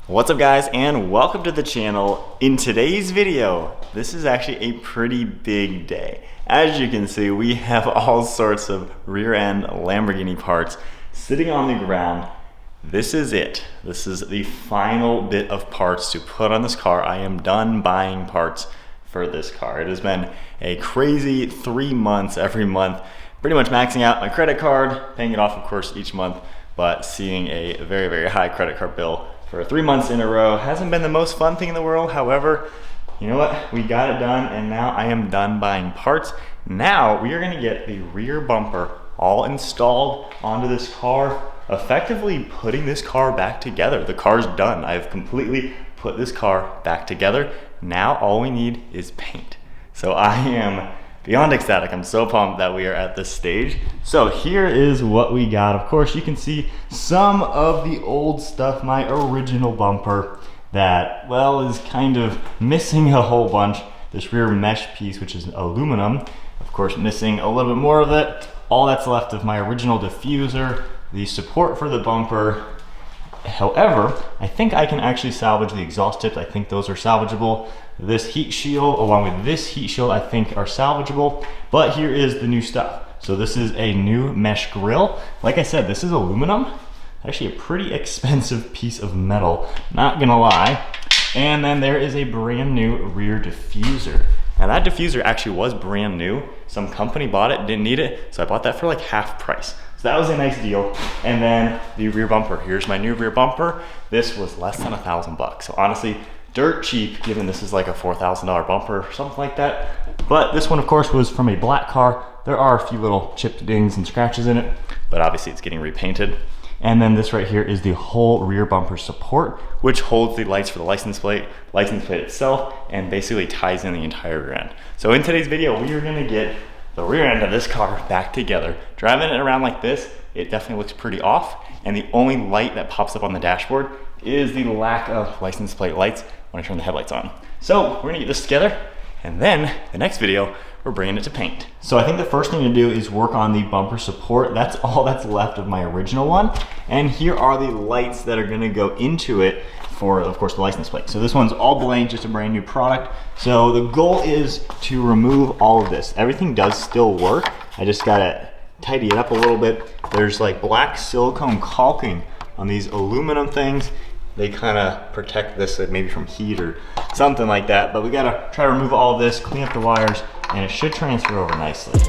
What's up guys, and welcome to the channel. In today's video, this is actually a pretty big day. As you can see, we have all sorts of rear end Lamborghini parts sitting on the ground. This is it. This is the final bit of parts to put on this car. I am done buying parts for this car. It has been a crazy 3 months, every month, pretty much maxing out my credit card, paying it off of course each month, but seeing a very, very high credit card bill for 3 months in a row hasn't been the most fun thing in the world. However, you know what? We got it done, and now I am done buying parts. Now we are gonna get the rear bumper all installed onto this car, effectively putting this car back together. The car's done. I've completely put this car back together. Now all we need is paint. So I am beyond ecstatic. I'm so pumped that we are at this stage. So here is what we got. Of course, you can see some of the old stuff, my original bumper that, well, is kind of missing a whole bunch. This rear mesh piece, which is aluminum, of course, missing a little bit more of it. All that's left of my original diffuser, the support for the bumper. However, I think I can actually salvage the exhaust tips. I think those are salvageable. This heat shield, along with this heat shield, I think are salvageable. But here is the new stuff. So this is a new mesh grille. Like I said, this is aluminum. Actually a pretty expensive piece of metal, not gonna lie. And then there is a brand new rear diffuser. Now that diffuser actually was brand new. Some company bought it, didn't need it, so I bought that for like half price. So that was a nice deal. And then the rear bumper. Here's my new rear bumper. This was less than $1,000. So honestly, dirt cheap, given this is like a $4,000 bumper or something like that. But this one, of course, was from a black car. There are a few little chipped dings and scratches in it, but obviously it's getting repainted. And then this right here is the whole rear bumper support, which holds the lights for the license plate itself, and basically ties in the entire rear end. So in today's video, we are gonna get the rear end of this car back together. Driving it around like this, it definitely looks pretty off, and the only light that pops up on the dashboard is the lack of license plate lights when I turn the headlights on. So we're gonna get this together, and then the next video, we're bringing it to paint. So I think the first thing to do is work on the bumper support. That's all that's left of my original one. And here are the lights that are gonna go into it for, of course, the license plate. So this one's all blank, just a brand new product. So the goal is to remove all of this. Everything does still work. I just gotta tidy it up a little bit. There's like black silicone caulking on these aluminum things. They kind of protect this maybe from heat or something like that. But we gotta try to remove all of this, clean up the wires, and it should transfer over nicely.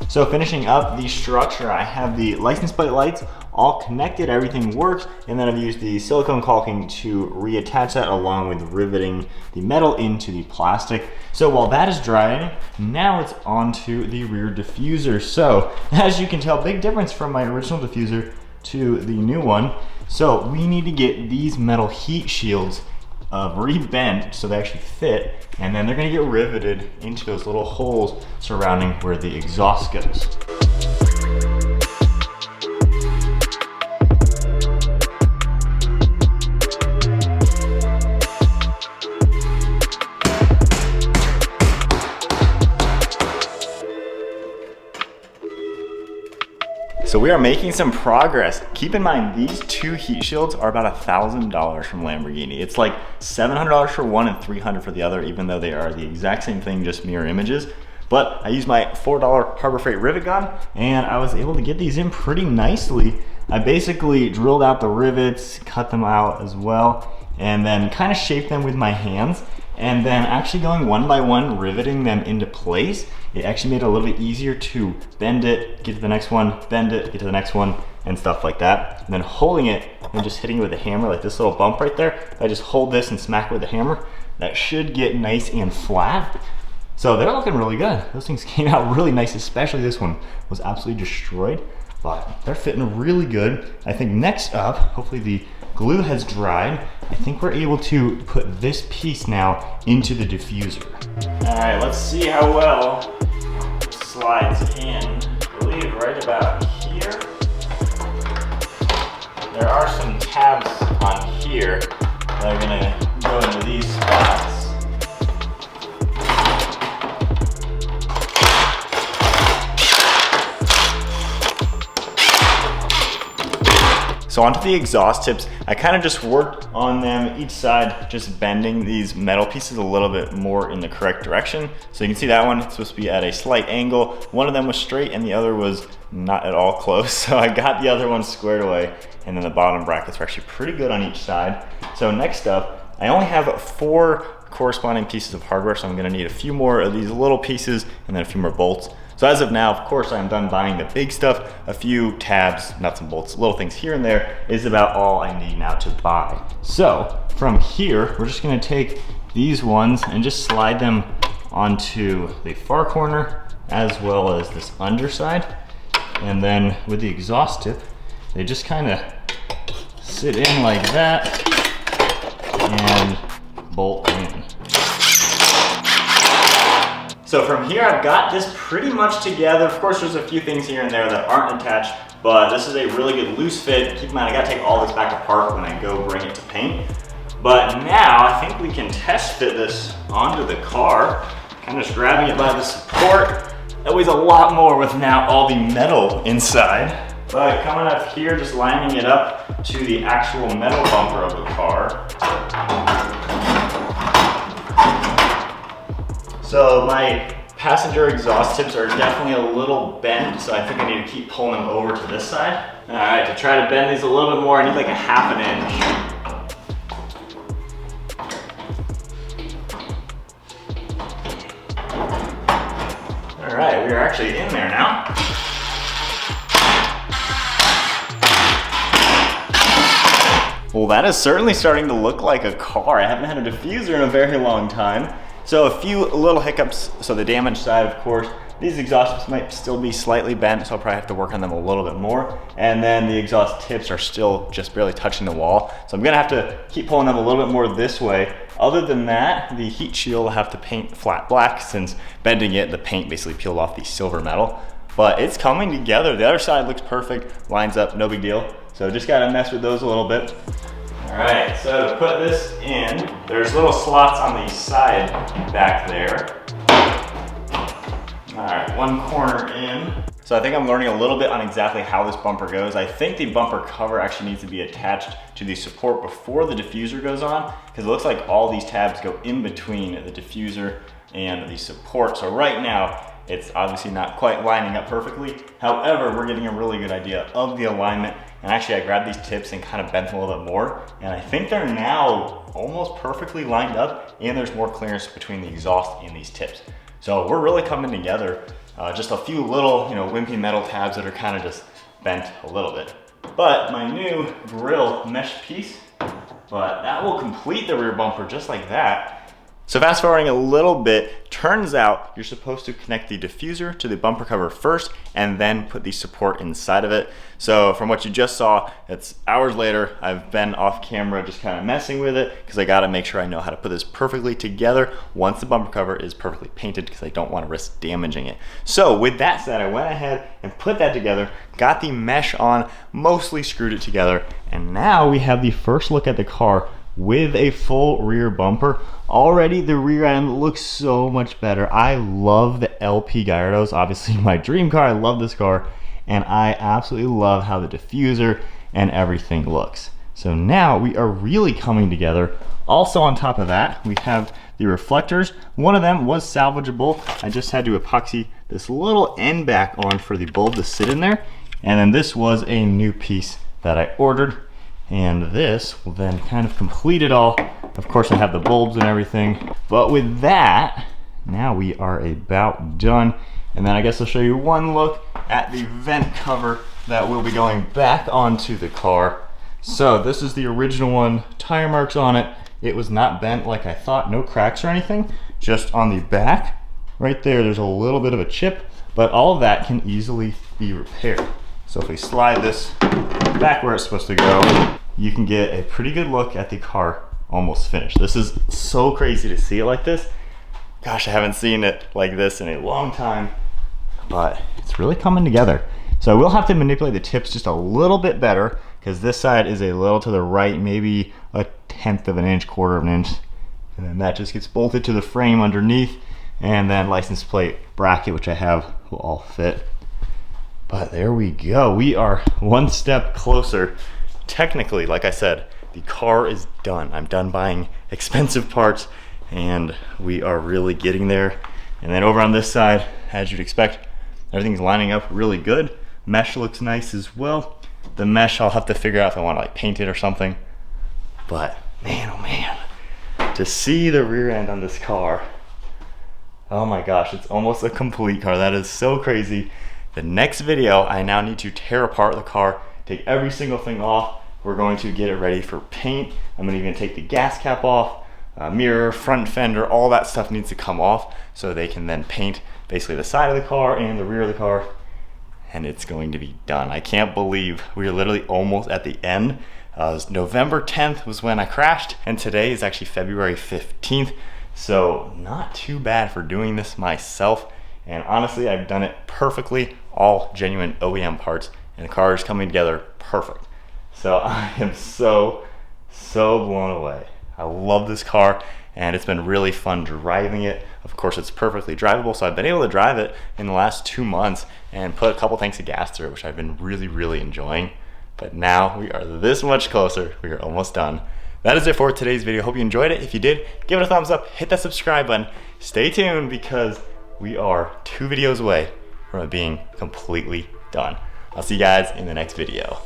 So finishing up the structure, I have the license plate lights all connected, everything works, and then I've used the silicone caulking to reattach that along with riveting the metal into the plastic. So while that is drying, now it's onto the rear diffuser. So as you can tell, big difference from my original diffuser to the new one. So we need to get these metal heat shields rebent so they actually fit, and then they're gonna get riveted into those little holes surrounding where the exhaust goes. So we are making some progress. Keep in mind, these two heat shields are about $1,000 from Lamborghini. It's like $700 for one and $300 for the other, even though they are the exact same thing, just mirror images. But I used my $4 Harbor Freight rivet gun, and I was able to get these in pretty nicely. I basically drilled out the rivets, cut them out as well, and then kind of shaped them with my hands. And then actually going one by one, riveting them into place, it actually made it a little bit easier to bend it, get to the next one, bend it, get to the next one, and stuff like that. And then holding it and just hitting it with a hammer, like this little bump right there, I just hold this and smack it with a hammer, that should get nice and flat. So they're looking really good. Those things came out really nice, especially this one was absolutely destroyed, but they're fitting really good. I think next up, hopefully the glue has dried. I think we're able to put this piece now into the diffuser. All right, let's see how well it slides in. I believe right about here. So onto the exhaust tips, I kind of just worked on them each side, just bending these metal pieces a little bit more in the correct direction. So you can see that one, it's supposed to be at a slight angle. One of them was straight and the other was not at all close. So I got the other one squared away, and then the bottom brackets are actually pretty good on each side. So next up, I only have 4 corresponding pieces of hardware, so I'm gonna need a few more of these little pieces and then a few more bolts. So as of now, of course, I'm done buying the big stuff. A few tabs, nuts and bolts, little things here and there is about all I need now to buy. So from here, we're just gonna take these ones and just slide them onto the far corner as well as this underside. And then with the exhaust tip, they just kind of sit in like that and bolt in. So from here, I've got this pretty much together. Of course, there's a few things here and there that aren't attached, but this is a really good loose fit. Keep in mind, I gotta take all this back apart when I go bring it to paint. But now I think we can test fit this onto the car. Kind of just grabbing it by the support. That weighs a lot more with now all the metal inside. But coming up here, just lining it up to the actual metal bumper of the car. So my passenger exhaust tips are definitely a little bent, so I think I need to keep pulling them over to this side. All right, to try to bend these a little bit more, I need like a ½ inch. All right, we are actually in there now. Well, that is certainly starting to look like a car. I haven't had a diffuser in a very long time. So a few little hiccups. So the damaged side, of course, these exhausts might still be slightly bent, so I'll probably have to work on them a little bit more. And then the exhaust tips are still just barely touching the wall. So I'm gonna have to keep pulling them a little bit more this way. Other than that, the heat shield I'll have to paint flat black, since bending it, the paint basically peeled off the silver metal. But it's coming together. The other side looks perfect, lines up, no big deal. So just gotta mess with those a little bit. All right, so to put this in, there's little slots on the side back there. All right, one corner in. So I think I'm learning a little bit on exactly how this bumper goes. I think the bumper cover actually needs to be attached to the support before the diffuser goes on, because it looks like all these tabs go in between the diffuser and the support. So right now, it's obviously not quite lining up perfectly. However, we're getting a really good idea of the alignment. And actually I grabbed these tips and kind of bent them a little bit more. And I think they're now almost perfectly lined up, and there's more clearance between the exhaust and these tips. So we're really coming together. Just a few little, wimpy metal tabs that are kind of just bent a little bit. But my new grill mesh piece, but that will complete the rear bumper just like that. So fast forwarding a little bit, turns out you're supposed to connect the diffuser to the bumper cover first and then put the support inside of it. So from what you just saw, it's hours later. I've been off camera just kind of messing with it because I gotta make sure I know how to put this perfectly together once the bumper cover is perfectly painted, because I don't want to risk damaging it. So with that said, I went ahead and put that together, got the mesh on, mostly screwed it together, and now we have the first look at the car with a full rear bumper. Already the rear end looks so much better. I love the LP Gallardos, obviously my dream car. I love this car, and I absolutely love how the diffuser and everything looks. So now we are really coming together. Also on top of that, we have the reflectors. One of them was salvageable. I just had to epoxy this little end back on for the bulb to sit in there. And then this was a new piece that I ordered. And this will then kind of complete it all. Of course, I have the bulbs and everything. But with that, now we are about done. And then I guess I'll show you one look at the vent cover that will be going back onto the car. So this is the original one, tire marks on it. It was not bent like I thought, no cracks or anything. Just on the back, right there's a little bit of a chip, but all of that can easily be repaired. So if we slide this back where it's supposed to go, you can get a pretty good look at the car almost finished. This is so crazy to see it like this. Gosh, I haven't seen it like this in a long time, but it's really coming together. So I will have to manipulate the tips just a little bit better, because this side is a little to the right, maybe a 1/10 of an inch, 1/4 of an inch. And then that just gets bolted to the frame underneath, and then license plate bracket, which I have, will all fit. But there we go. We are one step closer technically, like I said, the car is done. I'm done buying expensive parts and we are really getting there. And then over on this side, as you'd expect, everything's lining up really good. Mesh looks nice as well. The mesh, I'll have to figure out if I want to like paint it or something. But man, oh man, to see the rear end on this car, oh my gosh, it's almost a complete car. That is so crazy. The next video, I now need to tear apart the car, take every single thing off. We're going to get it ready for paint. I'm gonna even take the gas cap off, mirror, front fender, all that stuff needs to come off so they can then paint basically the side of the car and the rear of the car, and it's going to be done. I can't believe we are literally almost at the end. November 10th was when I crashed, and today is actually February 15th. So not too bad for doing this myself. And honestly, I've done it perfectly, all genuine OEM parts, and the car is coming together perfect. So I am so blown away. I love this car, and it's been really fun driving it. Of course, it's perfectly drivable, so I've been able to drive it in the last 2 months and put a couple tanks of gas through it, which I've been really enjoying. But now we are this much closer. We are almost done. That is it for today's video. Hope you enjoyed it. If you did, give it a thumbs up, hit that subscribe button. Stay tuned because we are 2 videos away from it being completely done. I'll see you guys in the next video.